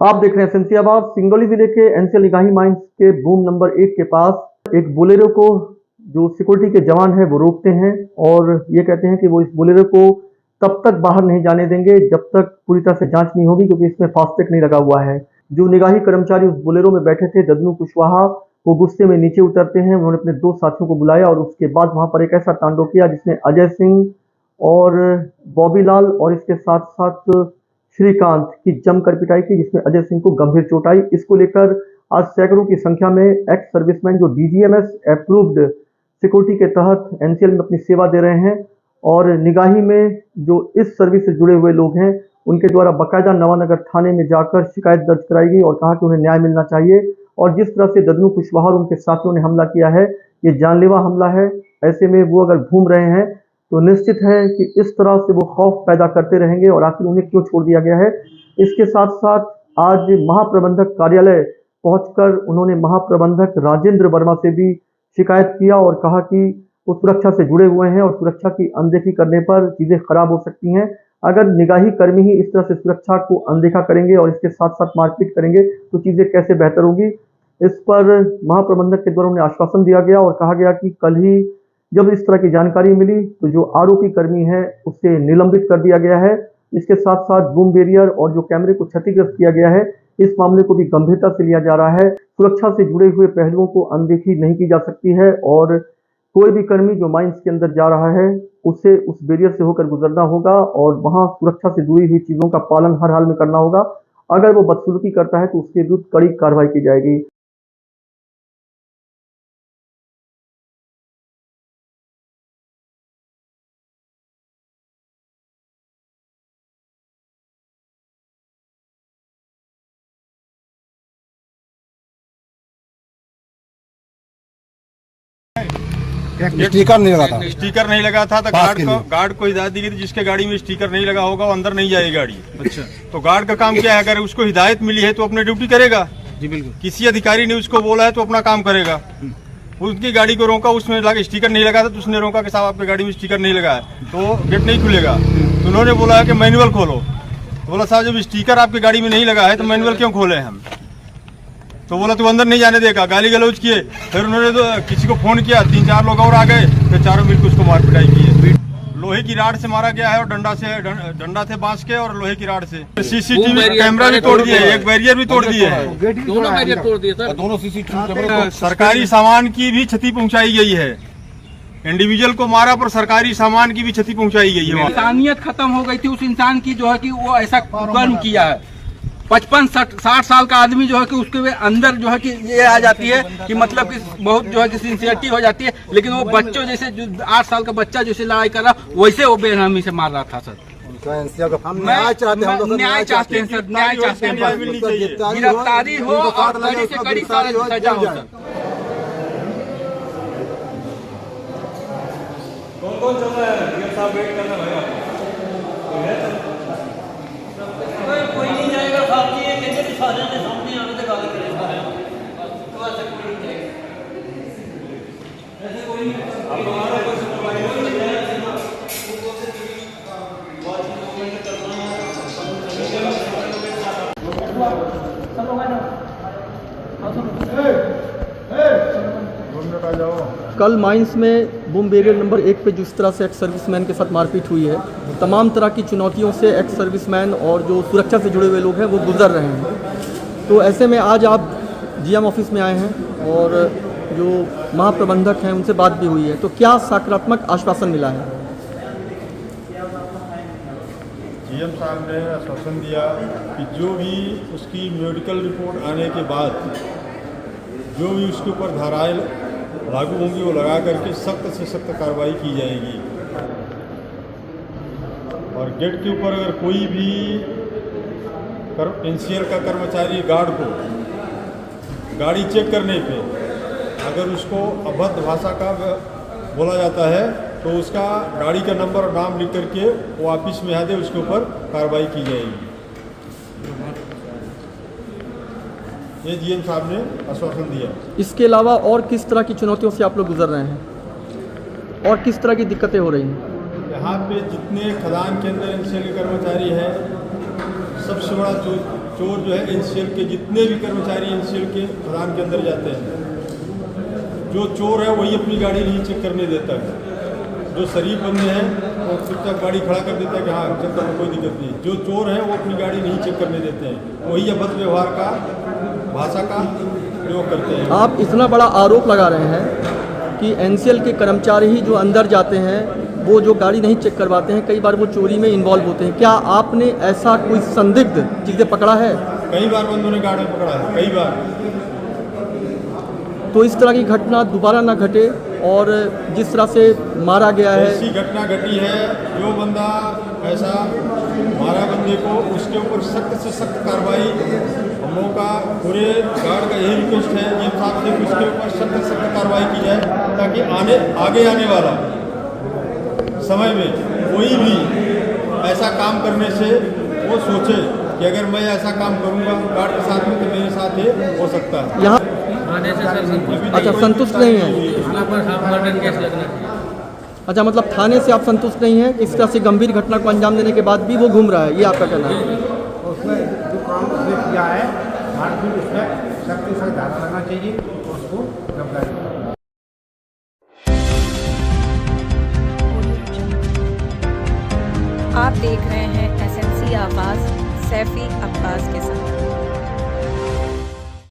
आप देख रहे हैं शमसियाबाद सिंगरौली जिले के एनसीएल निगाही माइंस के बूम नंबर 1 के पास एक बोलेरो को जो सिक्योरिटी के जवान है वो रोकते हैं और ये कहते हैं कि वो इस बोलेरो को तब तक बाहर नहीं जाने देंगे जब तक पूरी तरह से जांच नहीं होगी, क्योंकि इसमें फास्टैग नहीं लगा हुआ है। जो निगाही कर्मचारी उस बोलेरो में बैठे थे ददनू कुशवाहा, वो गुस्से में नीचे उतरते हैं। उन्होंने अपने 2 साथियों को बुलाया और उसके बाद वहां पर एक ऐसा तांडव किया जिसमें अजय सिंह और बॉबी लाल और इसके साथ साथ श्रीकांत की जमकर पिटाई की, जिसमें अजय सिंह को गंभीर चोट आई। इसको लेकर आज सैकड़ों की संख्या में एक्स सर्विसमैन जो डीजीएमएस अप्रूव्ड सिक्योरिटी के तहत एनसीएल में अपनी सेवा दे रहे हैं और निगाही में जो इस सर्विस से जुड़े हुए लोग हैं उनके द्वारा बाकायदा नवानगर थाने में जाकर शिकायत दर्ज कराई गई और कहा कि उन्हें न्याय मिलना चाहिए। और जिस तरह से ददनू कुशवाहा और उनके साथियों ने हमला किया है, ये जानलेवा हमला है। ऐसे में वो अगर घूम रहे हैं तो निश्चित है कि इस तरह से वो खौफ पैदा करते रहेंगे और आखिर उन्हें क्यों छोड़ दिया गया है। इसके साथ साथ आज महाप्रबंधक कार्यालय पहुंचकर उन्होंने महाप्रबंधक राजेंद्र वर्मा से भी शिकायत किया और कहा कि वो सुरक्षा से जुड़े हुए हैं और सुरक्षा की अनदेखी करने पर चीजें खराब हो सकती हैं। अगर निगाही कर्मी ही इस तरह से सुरक्षा को अनदेखा करेंगे और इसके साथ साथ मारपीट करेंगे तो चीजें कैसे बेहतर होगी। इस पर महाप्रबंधक के द्वारा उन्हें आश्वासन दिया गया और कहा गया कि कल ही जब इस तरह की जानकारी मिली तो जो आरोपी कर्मी है उसे निलंबित कर दिया गया है। इसके साथ साथ बूम बैरियर और जो कैमरे को क्षतिग्रस्त किया गया है, इस मामले को भी गंभीरता से लिया जा रहा है। सुरक्षा से जुड़े हुए पहलुओं को अनदेखी नहीं की जा सकती है और कोई भी कर्मी जो माइंस के अंदर जा रहा है उसे उस बैरियर से होकर गुजरना होगा और वहां सुरक्षा से जुड़ी हुई चीजों का पालन हर हाल में करना होगा। अगर वो बदसलूकी करता है तो उसके विरुद्ध कड़ी कार्रवाई की जाएगी। स्टिकर नहीं लगा था। स्टिकर नहीं लगा था तो गार्ड को हिदायत दी गई थी जिसके गाड़ी में स्टिकर नहीं लगा होगा वो अंदर नहीं जाएगी गाड़ी। अच्छा, तो गार्ड का काम क्या है, अगर उसको हिदायत मिली है तो अपनी ड्यूटी करेगा। जी बिल्कुल। किसी अधिकारी ने उसको बोला है तो अपना काम करेगा। उसकी गाड़ी को रोका, उसमें स्टिकर नहीं लगा था तो उसने रोका कि साहब आपकी गाड़ी में स्टिकर नहीं लगा है तो गेट नहीं खुलेगा। तो उन्होंने बोला है कि मैनुअल खोलो। तो बोला साहब जब स्टिकर आपकी गाड़ी में नहीं लगा है तो मैनुअल क्यों खोले हम। तो बोला तू अंदर नहीं जाने देगा, गाली गलौज किए। फिर उन्होंने तो किसी को फोन किया, 3-4 लोग और आ गए, फिर चारों मिलकर उसको मार पिटाई की है। लोहे की राड से मारा गया है और डंडा से बांस के और लोहे की राड से। सीसीटीवी कैमरा भी तोड़ दिए, एक बैरियर भी तोड़ दिए है, दोनों बैरियर तोड़ दिए सर, दोनों सीसीटीवी। सरकारी सामान की भी क्षति पहुंचाई गई है। इंडिविजुअल को मारा पर सरकारी सामान की भी क्षति पहुंचाई गई है। इंसानियत खत्म हो गई थी उस इंसान की जो है कि वो ऐसा कर्म किया है। 55-60 साल का आदमी जो है कि उसके अंदर जो है कि ये आ जाती है कि मतलब कि बहुत जो है कि सिंसियरिटी हो जाती है, लेकिन वो बच्चों जैसे जो 8 साल का बच्चा जैसे लड़ाई कर रहा वैसे वो बेरहमी से मार रहा था सर। न्याय चाहते हैं सर, न्याय चाहते हैं, गिरफ्तारी हो और कड़ी से कड़ी सजा हो सर। कौन चल रहा है वेट करना भैया कोई नहीं जाएगा साहब जी, ये कहते हैं सारे के सामने आने से गल करें सारे तो ऐसा कोई नहीं जाएगा, ऐसे कोई नहीं। अब हमारा कोई सुपरवाइजर नहीं जाएगा ना, वो वाचिंग मूवमेंट करना है सब लोग आ जाओ। कल माइंस में बूम बैरियर नंबर 1 पे जिस तरह से एक्स सर्विसमैन के साथ मारपीट हुई है, तमाम तरह की चुनौतियों से एक्स सर्विसमैन और जो सुरक्षा से जुड़े हुए लोग हैं वो गुजर रहे हैं। तो ऐसे में आज आप जीएम ऑफिस में आए हैं और जो महाप्रबंधक हैं उनसे बात भी हुई है, तो क्या सकारात्मक आश्वासन मिला है? जीएम साहब ने आश्वासन दिया कि जो भी उसकी मेडिकल रिपोर्ट आने के बाद जो भी उसके ऊपर धाराएं लागू होंगी वो लगा करके सख्त से सख्त कार्रवाई की जाएगी। और गेट के ऊपर अगर कोई भी एनसीएल का कर्मचारी गार्ड को गाड़ी चेक करने पे अगर उसको अभद्र भाषा का बोला जाता है तो उसका गाड़ी का नंबर और नाम लिख करके वो ऑफिस में आ जाए, उसके ऊपर कार्रवाई की जाएगी। ये जीएम साहब ने आश्वासन दिया। इसके अलावा और किस तरह की चुनौतियों से आप लोग गुजर रहे हैं और किस तरह की दिक्कतें हो रही हैं? यहाँ पे जितने खदान के अंदर एनसीएल के कर्मचारी हैं, सबसे बड़ा जो चोर जो है एनसीएल के जितने भी कर्मचारी एनसीएल के प्रधान के अंदर जाते हैं, जो चोर है वही अपनी गाड़ी नहीं चेक करने देता है। जो शरीफ बंदे हैं वो चुपचाप गाड़ी खड़ा कर देता है कि हाँ चेक करने कोई दिक्कत नहीं। जो चोर है वो अपनी गाड़ी नहीं चेक करने देते हैं, वही अभद्र व्यवहार का भाषा का प्रयोग करते हैं। आप इतना बड़ा आरोप लगा रहे हैं कि एनसीएल के कर्मचारी ही जो अंदर जाते हैं वो जो गाड़ी नहीं चेक करवाते हैं, कई बार वो चोरी में इन्वॉल्व होते हैं। क्या आपने ऐसा कोई संदिग्ध चीज़ें पकड़ा है? कई बार बंदों ने गाड़ी पकड़ा है, कई बार। तो इस तरह की घटना दोबारा ना घटे और जिस तरह से मारा गया है, ऐसी घटना घटी है, जो बंदा ऐसा मारा बंदे को, उसके ऊपर सख्त से सख्त कार्रवाई हम लोगों का पूरे गार्ड का यही रिक्वेस्ट है कि साथ से उसके ऊपर सख्त से सख्त कार्रवाई की जाए, ताकि आगे आने वाला समय में कोई भी ऐसा काम करने से वो सोचे कि अगर मैं ऐसा काम करूंगा गार्ड के साथ में तो मेरे साथ ही हो सकता है। यहाँ थाने से सर अच्छा संतुष्ट नहीं है? थाना पर हाफ मर्डर केस लगना चाहिए। अच्छा, मतलब थाने से आप संतुष्ट नहीं हैं? इस तरह से गंभीर घटना को अंजाम देने के बाद भी वो घूम रहा है, ये आपका कहना है? उसमें जो काम उसने किया है मारपीट, उसमें सख्त से सख्त धारा लगना चाहिए, उसको गिरफ्तार। आप देख रहे हैं एसएमसी आवाज़ सैफी अब्बास के साथ।